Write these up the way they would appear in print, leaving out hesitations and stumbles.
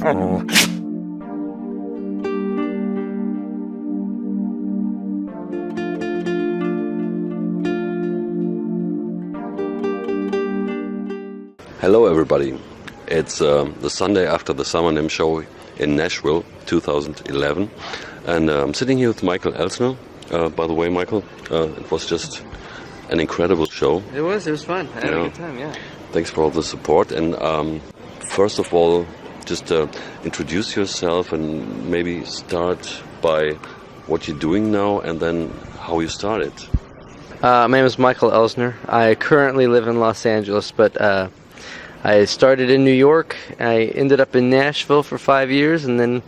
Hello everybody, it's the Sunday after the Summer NIM show in Nashville 2011, and I'm sitting here with Michael Elsner. By the way, Michael, it was just an incredible show. It was fun. I had a good time, yeah. Thanks for all the support, and first of all, just introduce yourself and maybe start by what you're doing now and then how you started. My name is Michael Elsner. I currently live in Los Angeles, but I started in New York. I ended up in Nashville for 5 years, and then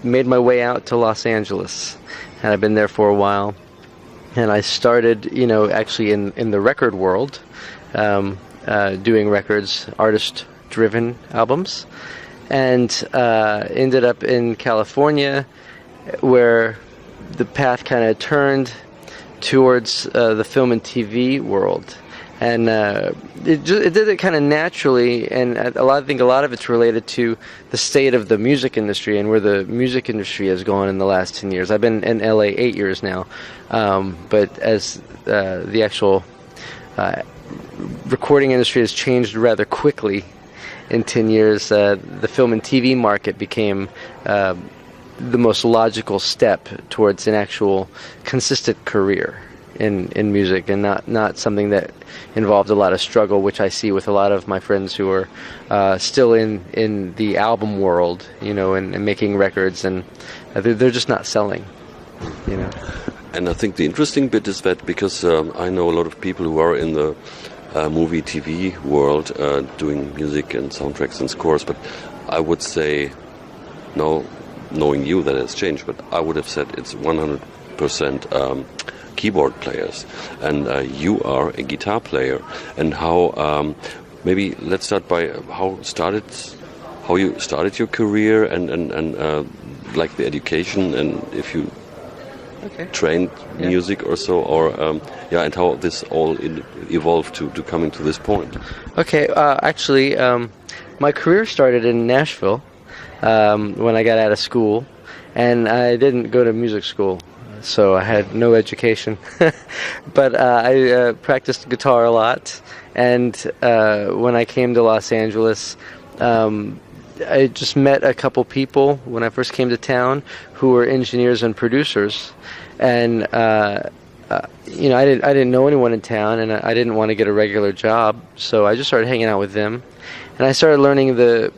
made my way out to Los Angeles. And I've been there for a while. And I started, actually in the record world, doing records, artist-driven albums, and ended up in California, where the path kind of turned towards the film and TV world. And it did it kind of naturally, and I think a lot of it's related to the state of the music industry and where the music industry has gone in the last 10 years. I've been in LA 8 years now, but as the actual recording industry has changed rather quickly in 10 years, the film and TV market became the most logical step towards an actual consistent career in music, and not something that involved a lot of struggle, which I see with a lot of my friends who are still in the album world, and making records, and they're just not selling, And I think the interesting bit is that because I know a lot of people who are in the movie TV world doing music and soundtracks and scores, but I would say, no, knowing you, that has changed, but I would have said it's 100% keyboard players, and you are a guitar player. And how maybe let's start by how you started your career, and like the education, and if you trained music or so, or and how this all evolved to coming to this point. Okay, actually, my career started in Nashville when I got out of school, and I didn't go to music school. So I had no education, but I practiced guitar a lot, and when I came to Los Angeles, I just met a couple people when I first came to town who were engineers and producers, and I didn't know anyone in town, and I didn't want to get a regular job, so I just started hanging out with them, and I started learning the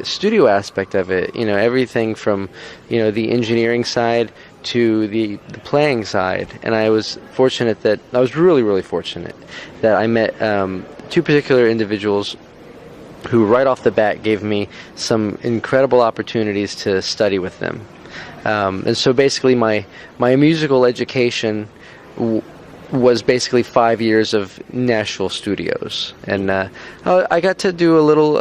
studio aspect of it, everything from the engineering side to the playing side. And I was really fortunate that I met two particular individuals who right off the bat gave me some incredible opportunities to study with them. And so basically my musical education was basically 5 years of Nashville studios, and I got to do a little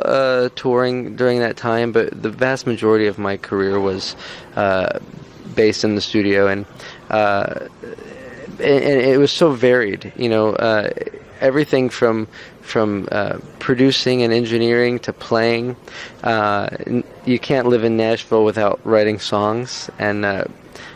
touring during that time, but the vast majority of my career was based in the studio, and it was so varied, everything from producing and engineering to playing. You can't live in Nashville without writing songs, and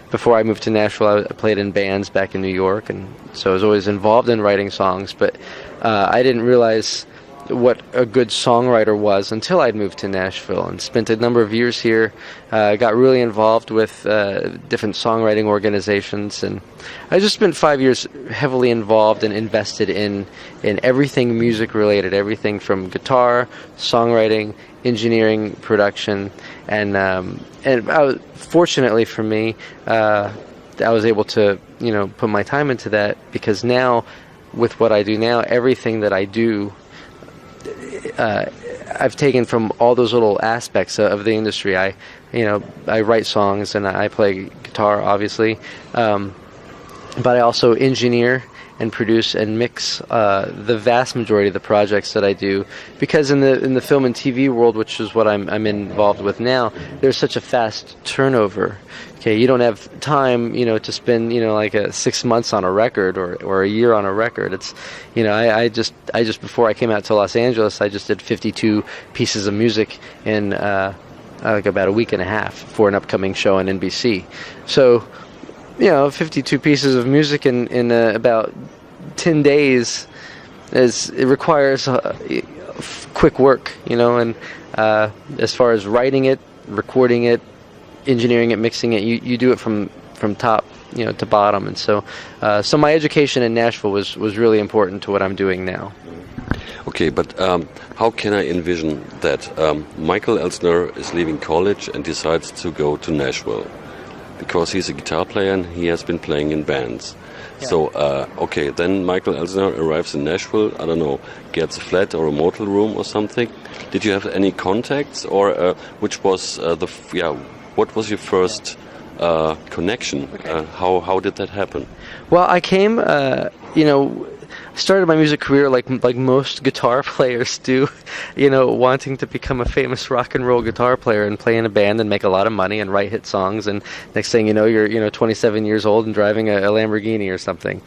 before I moved to Nashville, I played in bands back in New York, and so I was always involved in writing songs, but I didn't realize what a good songwriter was until I'd moved to Nashville and spent a number of years here. Got really involved with different songwriting organizations, and I just spent 5 years heavily involved and invested in everything music related, everything from guitar, songwriting, engineering, production, and fortunately for me, I was able to put my time into that, because now with what I do now, everything that I do, I've taken from all those little aspects of the industry. I write songs and I play guitar, obviously, but I also engineer and produce and mix the vast majority of the projects that I do, because in the film and TV world, which is what I'm involved with now, there's such a fast turnover. Okay, you don't have time, to spend, like 6 months on a record or a year on a record. It's, I just before I came out to Los Angeles, I just did 52 pieces of music in like about a week and a half for an upcoming show on NBC. So, 52 pieces of music in about 10 days it requires quick work, and as far as writing it, recording it, engineering it, mixing it, you do it from top to bottom. And so my education in Nashville was really important to what I'm doing now. Okay, but how can I envision that Michael Elsner is leaving college and decides to go to Nashville? Because he's a guitar player and he has been playing in bands. Yeah. So, okay, then Michael Elsner arrives in Nashville, I don't know, gets a flat or a motel room or something. Did you have any contacts, or which was what was your first connection? Okay. How did that happen? Well, I came, started my music career like most guitar players do, wanting to become a famous rock and roll guitar player and play in a band and make a lot of money and write hit songs. And next thing you know, you're 27 years old and driving a Lamborghini or something.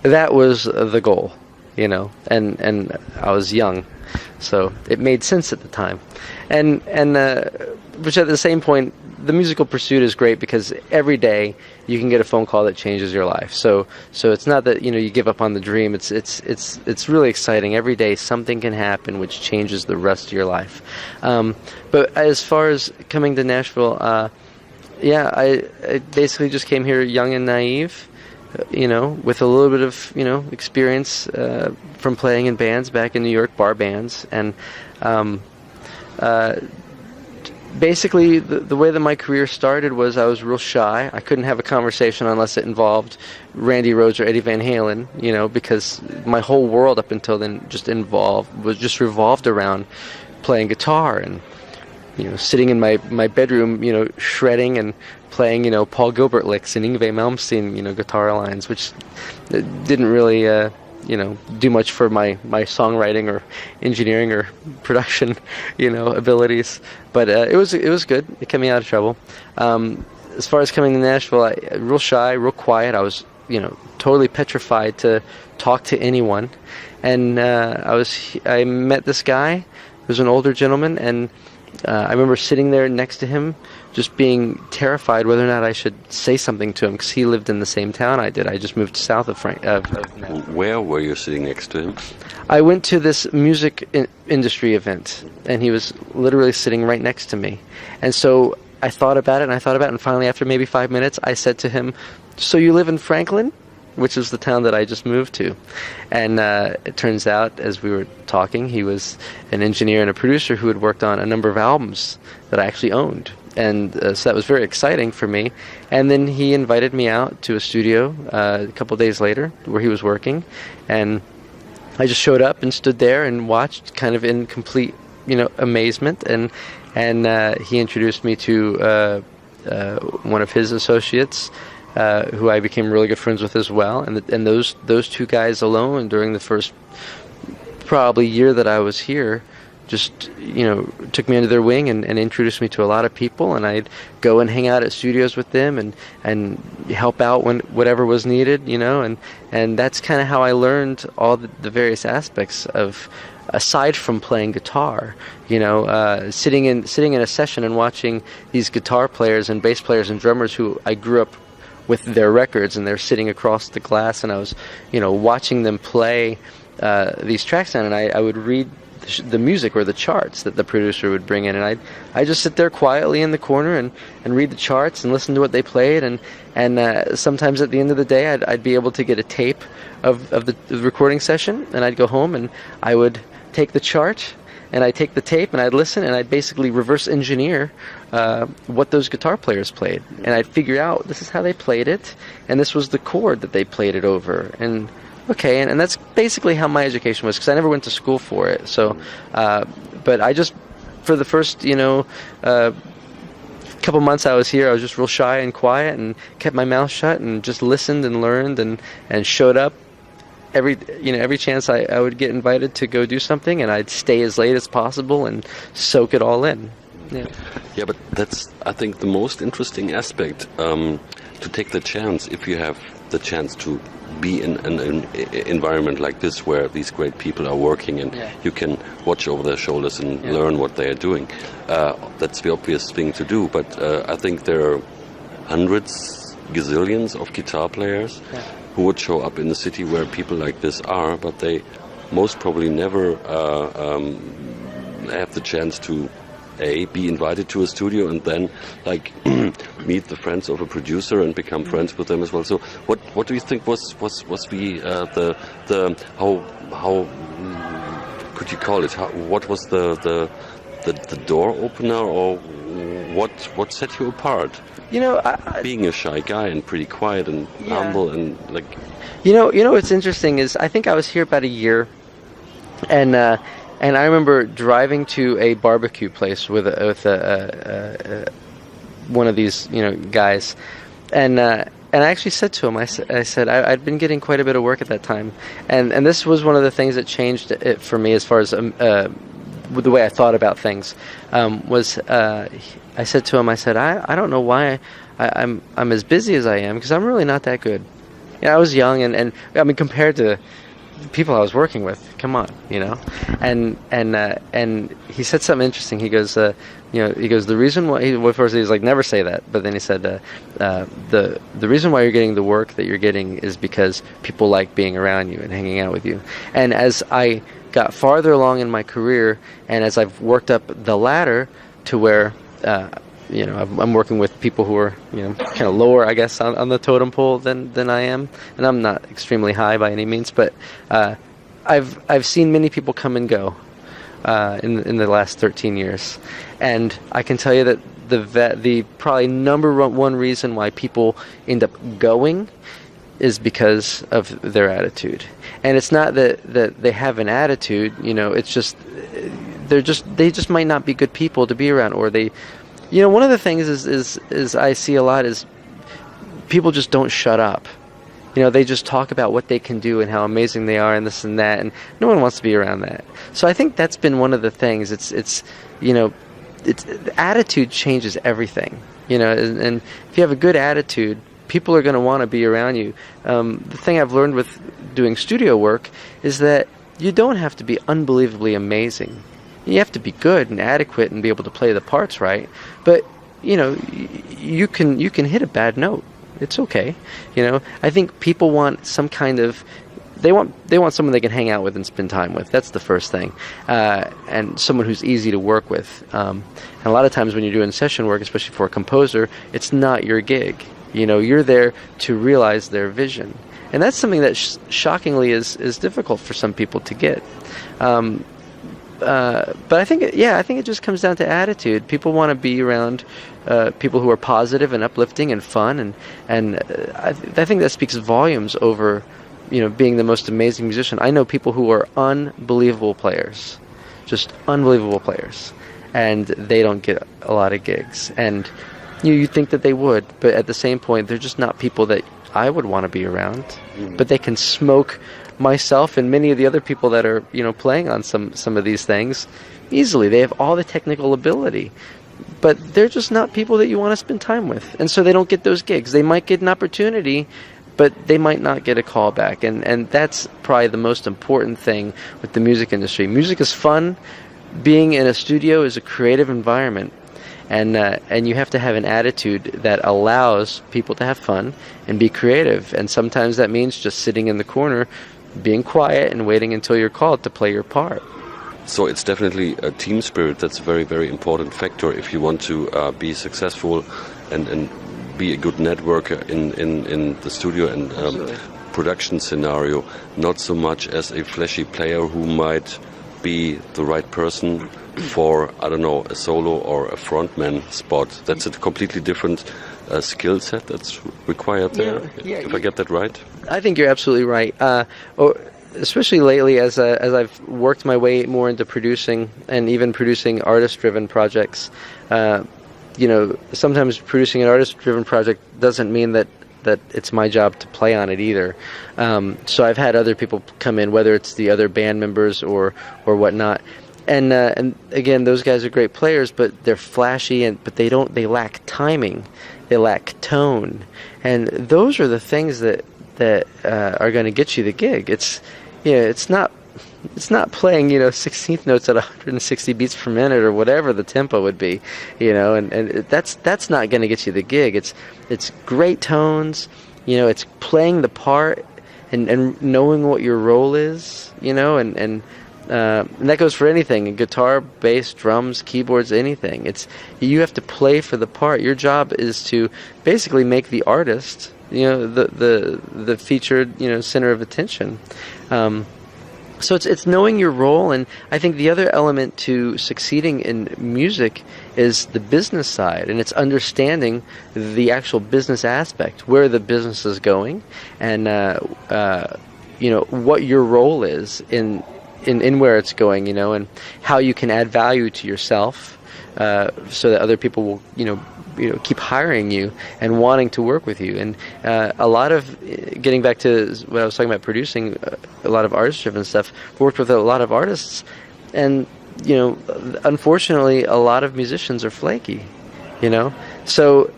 That was the goal, and I was young, so it made sense at the time. And which at the same point, the musical pursuit is great because every day you can get a phone call that changes your life. So it's not that you give up on the dream. It's really exciting. Every day something can happen which changes the rest of your life. But as far as coming to Nashville, I basically just came here young and naive, with a little bit of experience from playing in bands back in New York, bar bands, and basically, the way that my career started was I was real shy. I couldn't have a conversation unless it involved Randy Rhoads or Eddie Van Halen, because my whole world up until then just revolved around playing guitar and, sitting in my bedroom, shredding and playing, Paul Gilbert licks and Yngwie Malmsteen, guitar lines, which didn't really do much for my songwriting or engineering or production, abilities. But it was good. It kept me out of trouble. As far as coming to Nashville, real shy, real quiet. I was, totally petrified to talk to anyone. And I met this guy who was an older gentleman, and I remember sitting there next to him, just being terrified whether or not I should say something to him, because he lived in the same town I did. I just moved south of Nashville. Where were you sitting next to him? I went to this music industry event, and he was literally sitting right next to me. And so I thought about it, and finally, after maybe 5 minutes, I said to him, "So you live in Franklin?" Which is the town that I just moved to. And it turns out, as we were talking, he was an engineer and a producer who had worked on a number of albums that I actually owned. And so that was very exciting for me. And then he invited me out to a studio a couple of days later where he was working. And I just showed up and stood there and watched, kind of in complete, amazement. And he introduced me to one of his associates, who I became really good friends with as well. And those two guys alone, during the first probably year that I was here, just took me under their wing and introduced me to a lot of people. And I'd go and hang out at studios with them and help out when whatever was needed, and that's kind of how I learned all the various aspects of, aside from playing guitar, sitting in a session and watching these guitar players and bass players and drummers who I grew up with their records, and they're sitting across the glass, and I was, watching them play these tracks down, and I would read the music or the charts that the producer would bring in, and I just sit there quietly in the corner and read the charts and listen to what they played, and sometimes at the end of the day I'd be able to get a tape of the recording session, and I'd go home and I would take the chart and I'd take the tape and I'd listen, and I'd basically reverse engineer what those guitar players played, and I'd figure out this is how they played it, and this was the chord that they played it over, and okay, and that's basically how my education was, because I never went to school for it. So, but I just, for the first, couple months I was here, I was just real shy and quiet and kept my mouth shut and just listened and learned and showed up every chance I would get invited to go do something, and I'd stay as late as possible and soak it all in. Yeah. Yeah, but that's, I think, the most interesting aspect, to take the chance, if you have the chance to be in an environment like this where these great people are working, and you can watch over their shoulders and learn what they are doing. That's the obvious thing to do, but I think there are hundreds, gazillions of guitar players who would show up in the city where people like this are, but they most probably never have the chance to be invited to a studio and then meet the friends of a producer and become friends with them as well. So what do you think was the how could you call it? What was the door opener, or what set you apart? Being a shy guy and pretty quiet and humble and like. What's interesting is I think I was here about a year, and I remember driving to a barbecue place with one of these guys, and I actually said to him, I said I'd been getting quite a bit of work at that time, and this was one of the things that changed it for me as far as the way I thought about things. I said to him, I said I don't know why I'm as busy as I am, because I'm really not that good. I was young, and I mean, compared to people I was working with, come on, and he said something interesting. He goes, the reason why, first he was like, never say that, but then he said, the reason why you're getting the work that you're getting is because people like being around you and hanging out with you. And as I got farther along in my career, and as I've worked up the ladder to where I'm working with people who are, kind of lower, I guess, on the totem pole than I am, and I'm not extremely high by any means. But I've seen many people come and go in the last 13 years, and I can tell you that the probably number one reason why people end up going is because of their attitude. And it's not that they have an attitude, it's just they just might not be good people to be around, or they. One of the things is I see a lot is people just don't shut up. They just talk about what they can do and how amazing they are and this and that, and no one wants to be around that. So I think that's been one of the things. It's attitude changes everything. And if you have a good attitude, people are going to want to be around you. The thing I've learned with doing studio work is that you don't have to be unbelievably amazing. You have to be good and adequate and be able to play the parts right, but you can hit a bad note. It's okay. I think people want some kind of they want someone they can hang out with and spend time with. That's the first thing, and someone who's easy to work with. And a lot of times when you're doing session work, especially for a composer, it's not your gig. You're there to realize their vision, and that's something that shockingly is difficult for some people to get. But I think it just comes down to attitude. People want to be around people who are positive and uplifting and fun, and I think that speaks volumes over, being the most amazing musician. I know people who are unbelievable players, just unbelievable players, and they don't get a lot of gigs. And you think that they would, but at the same point, they're just not people that I would want to be around. But they can smoke myself and many of the other people that are playing on some of these things easily. They have all the technical ability, but they're just not people that you want to spend time with, and so they don't get those gigs. They might get an opportunity, but they might not get a call back, and that's probably the most important thing with the music industry. Music is fun. Being in a studio is a creative environment, and you have to have an attitude that allows people to have fun and be creative, and sometimes that means just sitting in the corner being quiet and waiting until you're called to play your part. So it's definitely a team spirit that's a very, very important factor if you want to be successful and be a good networker in the studio and production scenario, not so much as a flashy player who might be the right person for, I don't know, a solo or a frontman spot. That's a completely different skill set that's required there, if I get that right? I think you're absolutely right. Especially lately, as I've worked my way more into producing and even producing artist-driven projects, sometimes producing an artist-driven project doesn't mean that that it's my job to play on it either. So I've had other people come in, whether it's the other band members or whatnot. And again, those guys are great players, but they're flashy, but they lack timing, they lack tone, and those are the things that are going to get you the gig. It's not playing 16th notes at 160 beats per minute or whatever the tempo would be, and that's not going to get you the gig. It's great tones, it's playing the part and knowing what your role is, and that goes for anything: guitar, bass, drums, keyboards, anything. You have to play for the part. Your job is to basically make the artist, the featured, center of attention. So it's knowing your role, and I think the other element to succeeding in music is the business side, and it's understanding the actual business aspect, where the business is going, and what your role is in where it's going, and how you can add value to yourself, so that other people will, keep hiring you and wanting to work with you. And a lot of, getting back to what I was talking about, producing a lot of artist-driven stuff, worked with a lot of artists, and unfortunately, a lot of musicians are flaky, so.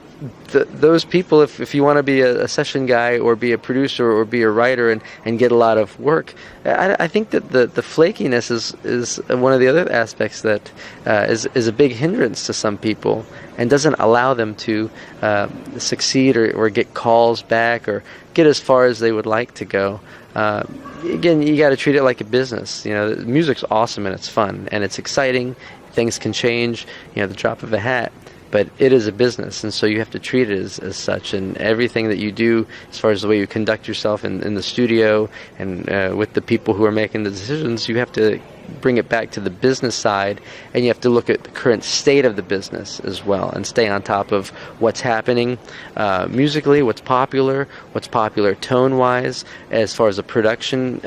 Those people, if you want to be a session guy or be a producer or be a writer and get a lot of work, I think that the flakiness is one of the other aspects that is a big hindrance to some people and doesn't allow them to succeed or get calls back or get as far as they would like to go. Again, you got to treat it like a business. Music's awesome and it's fun and it's exciting. Things can change, the drop of a hat. But it is a business, and so you have to treat it as such. And everything that you do, as far as the way you conduct yourself in the studio and with the people who are making the decisions, you have to bring it back to the business side, and you have to look at the current state of the business as well, and stay on top of what's happening musically, what's popular tone-wise, as far as the production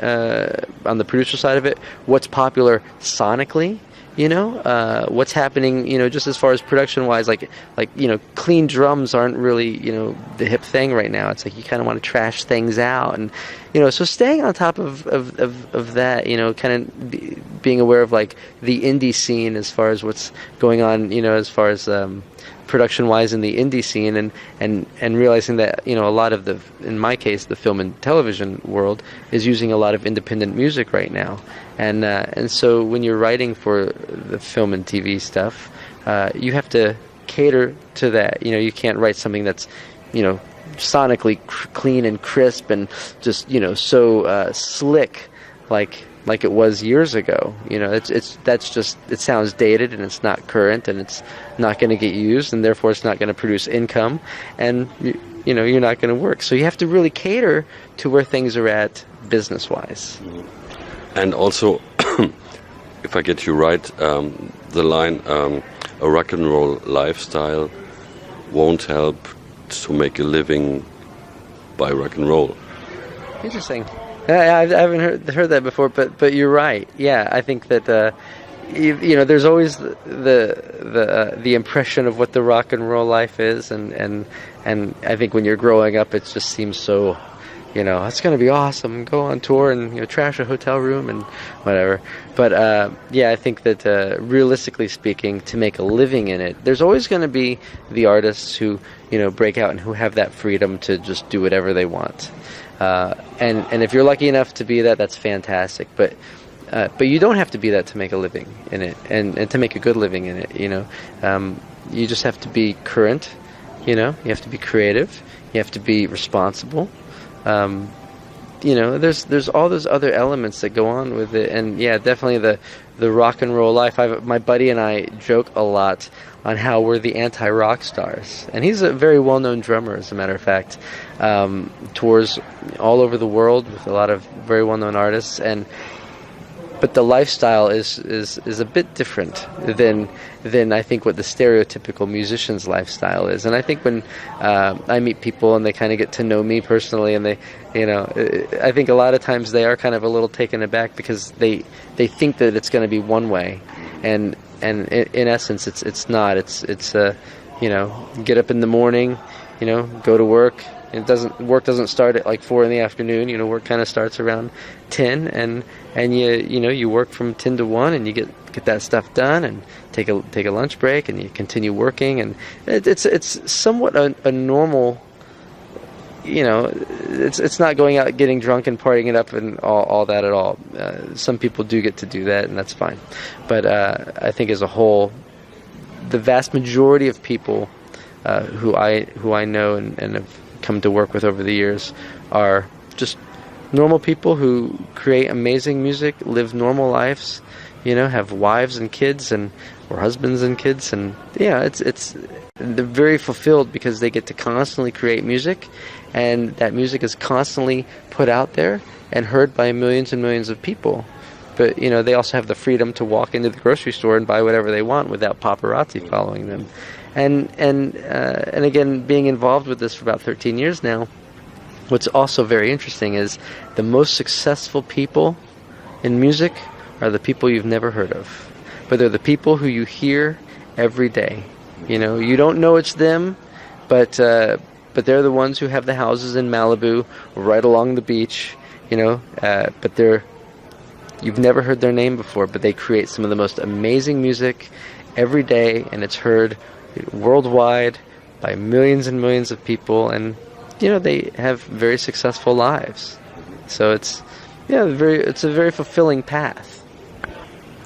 on the producer side of it, what's popular sonically. What's happening, just as far as production-wise, like clean drums aren't really, the hip thing right now. It's like you kind of want to trash things out, and so staying on top of that, kind of being aware of like the indie scene as far as what's going on, as far as production-wise in the indie scene, and realizing that a lot of in my case, the film and television world is using a lot of independent music right now, and so when you're writing for the film and TV stuff, you have to cater to that. You can't write something that's sonically clean and crisp and just so slick like it was years ago. It sounds dated and it's not current and it's not going to get used, and therefore it's not going to produce income, and you're not going to work. So you have to really cater to where things are at business-wise. And also, if I get you right, the line a rock and roll lifestyle won't help to make a living by rock and roll. Interesting. I haven't heard that before, but you're right. Yeah, I think that there's always the impression of what the rock and roll life is, and I think when you're growing up, it just seems so, it's going to be awesome. Go on tour and trash a hotel room and whatever. But I think that realistically speaking, to make a living in it, there's always going to be the artists who break out and who have that freedom to just do whatever they want. And if you're lucky enough to be that, that's fantastic. But you don't have to be that to make a living in it, and to make a good living in it. You just have to be current. You have to be creative. You have to be responsible. There's all those other elements that go on with it, and yeah, definitely the rock and roll life. My buddy and I joke a lot on how we're the anti-rock stars, and he's a very well-known drummer, as a matter of fact. Tours all over the world with a lot of very well-known artists, but the lifestyle is a bit different than I think what the stereotypical musician's lifestyle is. And I think when I meet people and they kind of get to know me personally, and they, I think a lot of times they are kind of a little taken aback because they think that it's going to be one way, and in essence it's not. It's get up in the morning, go to work, Work doesn't start at like 4 in the afternoon. Work kind of starts around 10, and you work from 10 to 1, and you get that stuff done, and take a lunch break, and you continue working, and it's somewhat a normal. It's not going out getting drunk and partying it up and all that at all. Some people do get to do that, and that's fine. But I think as a whole, the vast majority of people who I know and have come to work with over the years are just normal people who create amazing music, live normal lives, have wives and kids or husbands and kids, and they're very fulfilled because they get to constantly create music, and that music is constantly put out there and heard by millions and millions of people. But they also have the freedom to walk into the grocery store and buy whatever they want without paparazzi following them. And again, being involved with this for about 13 years now, what's also very interesting is the most successful people in music are the people you've never heard of, but they're the people who you hear every day. You don't know it's them, but they're the ones who have the houses in Malibu right along the beach. But you've never heard their name before, but they create some of the most amazing music every day, and it's heard worldwide by millions and millions of people, and they have very successful lives. So it's a very fulfilling path.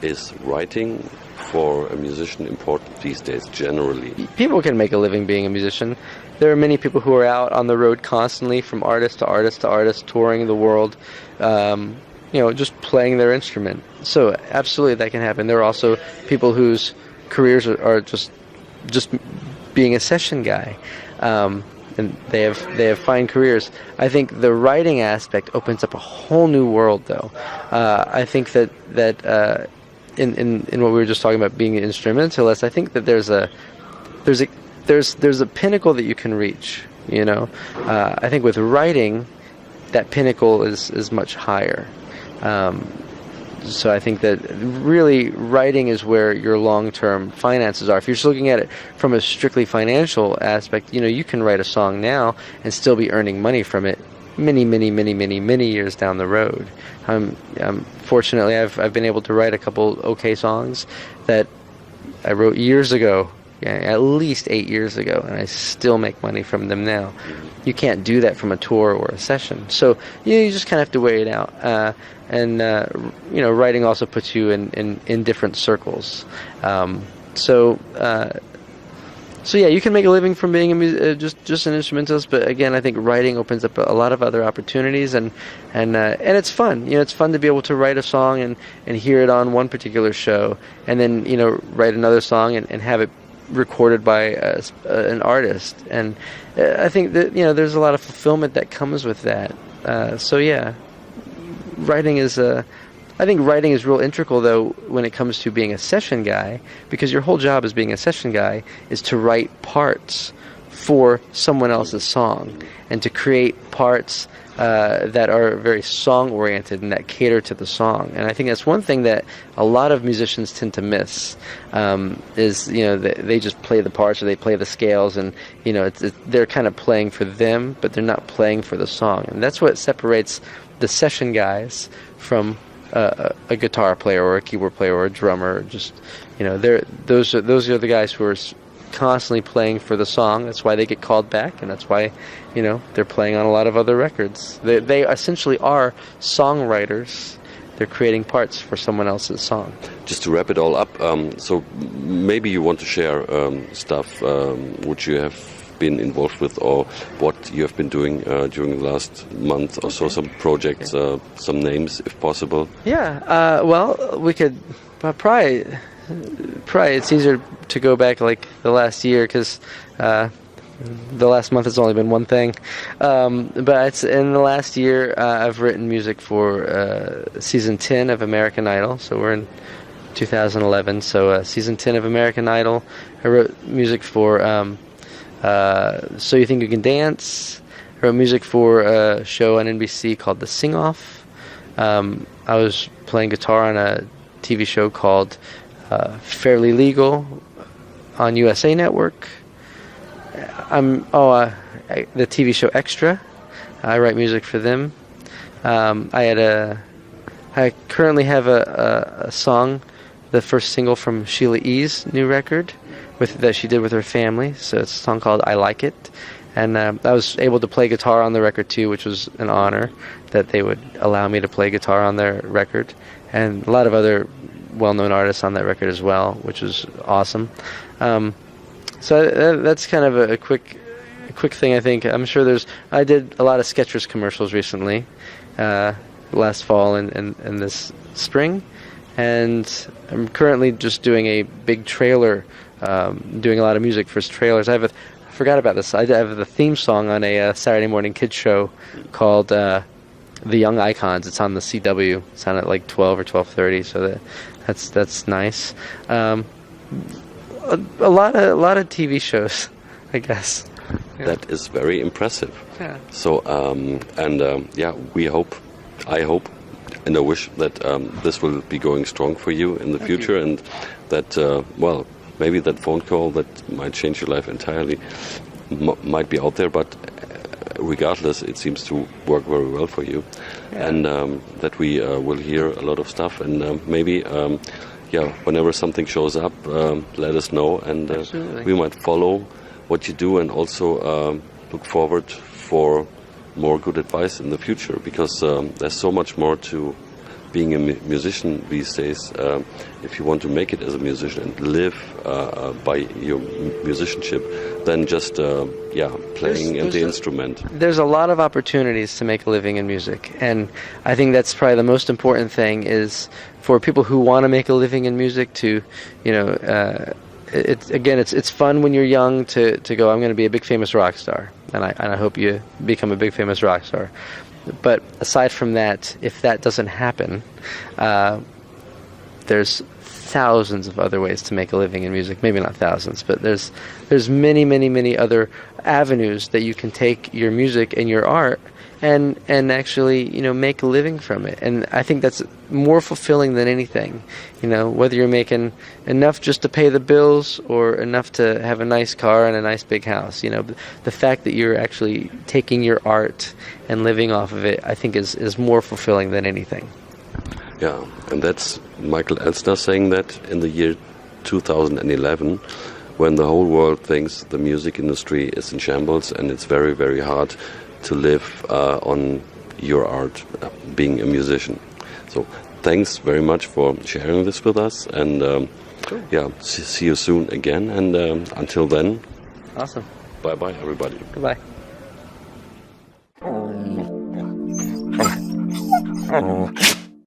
Is writing for a musician important these days generally? People can make a living being a musician. There are many people who are out on the road constantly, from artist to artist to artist, touring the world, just playing their instrument. So absolutely that can happen. There are also people whose careers are just being a session guy, and they have fine careers. I think the writing aspect opens up a whole new world, though. I think that in what we were just talking about, being an instrumentalist, I think that there's a pinnacle that you can reach. I think with writing, that pinnacle is much higher. So I think that really writing is where your long-term finances are. If you're just looking at it from a strictly financial aspect, you can write a song now and still be earning money from it many years down the road. Fortunately, I've been able to write a couple okay songs that I wrote years ago, at least 8 years ago, and I still make money from them now. You can't do that from a tour or a session. So you just kind of have to weigh it out. Writing also puts you in different circles. So yeah, you can make a living from being just an instrumentalist, but again, I think writing opens up a lot of other opportunities, and it's fun. It's fun to be able to write a song and hear it on one particular show, and then write another song and have it recorded by an artist. And I think that there's a lot of fulfillment that comes with that. So yeah, I think writing is real integral, though, when it comes to being a session guy, because your whole job as being a session guy is to write parts for someone else's song, and to create parts that are very song-oriented and that cater to the song. And I think that's one thing that a lot of musicians tend to miss, is they just play the parts, or they play the scales, and they're kind of playing for them, but they're not playing for the song. And that's what separates the session guys from a guitar player or a keyboard player or a drummer. Just those are the guys who are constantly playing for the song. That's why they get called back, and that's why they're playing on a lot of other records. They essentially are songwriters. They're creating parts for someone else's song. Just to wrap it all up, so maybe you want to share stuff which you have been involved with, or what you have been doing during the last month or so, some projects, some names if possible. Yeah, well, we could probably it's easier to go back like the last year, because the last month has only been one thing, but it's in the last year. I've written music for season 10 of American Idol, so we're in 2011, so season 10 of American Idol. I wrote music for So You Think You Can Dance. I wrote music for a show on NBC called The Sing Off. I was playing guitar on a TV show called Fairly Legal on USA Network. the TV show Extra. I write music for them. I currently have a song, the first single from Sheila E.'s new record that she did with her family. So it's a song called I Like It. And I was able to play guitar on the record too, which was an honor that they would allow me to play guitar on their record. And a lot of other well-known artists on that record as well, which was awesome. So that's kind of a quick thing, I think. I'm sure I did a lot of Skechers commercials recently, last fall and this spring. And I'm currently just doing a big trailer, doing a lot of music for trailers. I forgot about this. I have the theme song on a Saturday morning kids show called The Young Icons. It's on the CW. It's on at like 12 or 12:30, so that's nice. A lot of TV shows, I guess. Yeah. That is very impressive. Yeah. So I hope and I wish that this will be going strong for you in the future, and that maybe that phone call that might change your life entirely might be out there, but regardless, it seems to work very well for you. Yeah. And that we will hear a lot of stuff, and maybe whenever something shows up, let us know, and we might follow what you do, and also look forward for more good advice in the future, because there's so much more to being a musician these days. If you want to make it as a musician and live by your musicianship, than just playing the instrument. There's a lot of opportunities to make a living in music, and I think that's probably the most important thing, is for people who want to make a living in music to, it's fun when you're young to go, I'm going to be a big famous rock star, and I hope you become a big famous rock star. But aside from that, if that doesn't happen, there's thousands of other ways to make a living in music. Maybe not thousands, but there's many other avenues that you can take your music and your art and actually make a living from it. And I think that's more fulfilling than anything. Whether you're making enough just to pay the bills or enough to have a nice car and a nice big house. The fact that you're actually taking your art and living off of it, I think is more fulfilling than anything. Yeah, and that's Michael Elsner saying that in the year 2011, when the whole world thinks the music industry is in shambles and it's very, very hard to live on your art, being a musician. So thanks very much for sharing this with us, and cool. See you soon again, and until then, awesome. Bye everybody. Goodbye. Oh.